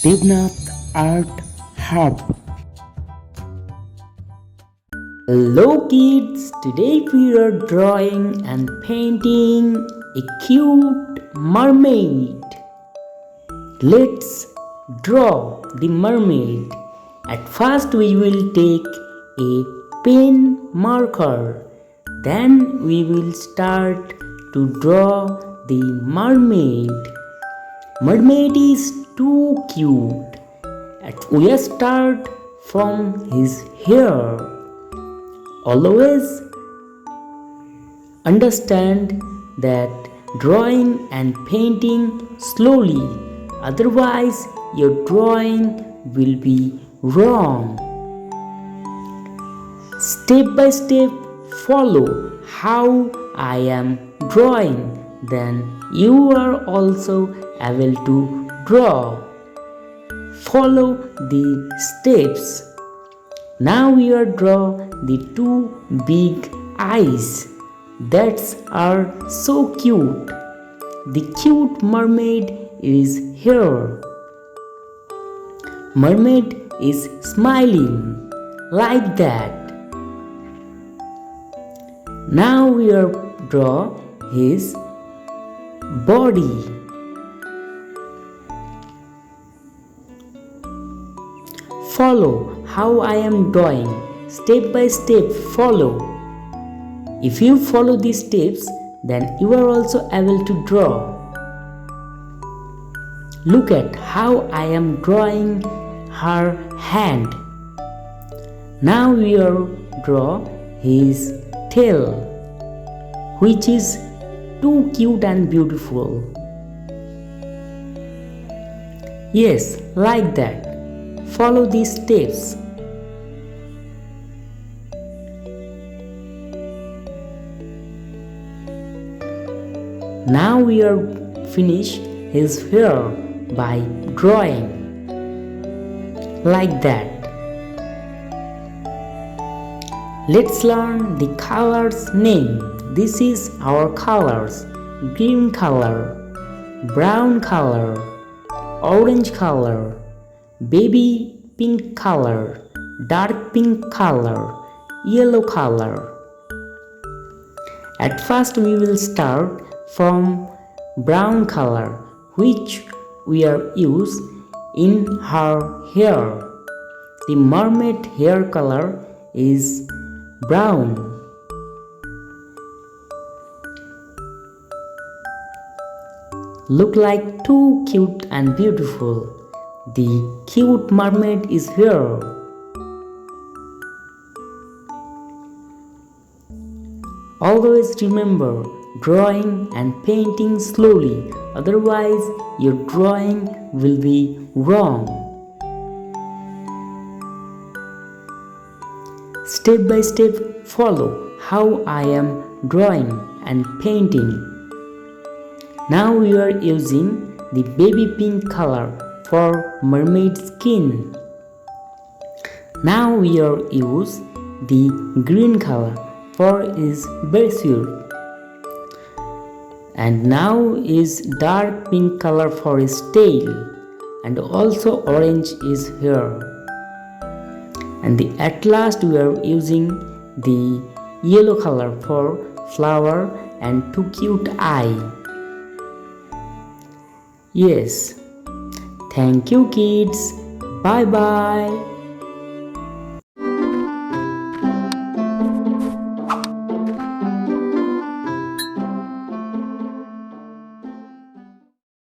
Debnath Art Hub. Hello kids, today we are drawing and painting a cute mermaid. Let's draw the mermaid. At first we will take a pen marker. Then we will start to draw the mermaid. Mermaid is too cute. We start from his hair. Always understand that drawing and painting slowly, otherwise your drawing will be wrong. Step by step follow how I am drawing, then you are also able to draw. Follow the steps. Now we are draw the two big eyes that are so cute. The cute mermaid is here. Mermaid is smiling like that. Now we are draw his body. Follow how I am drawing. Step by step follow. If you follow these steps, then you are also able to draw. Look at how I am drawing her hand. Now we are draw his tail, which is too cute and beautiful. Yes, like that. Follow these steps. Now we are finish his hair by drawing like that. Let's learn the colors name. This is our colors: green color, brown color, orange color, baby pink color, dark pink color, yellow color. At first we will start from brown color, which we are use in her hair. The mermaid hair color is brown. Look like too cute and beautiful. The cute mermaid is here. Always remember drawing and painting slowly, otherwise your drawing will be wrong. Step by step follow how I am drawing and painting. Now we are using the baby pink color for mermaid skin. Now we are use the green color for his bedsheet. And now is dark pink color for his tail, and also orange is here. And at last we are using the yellow color for flower and two cute eye. Yes. Thank you kids. Bye bye.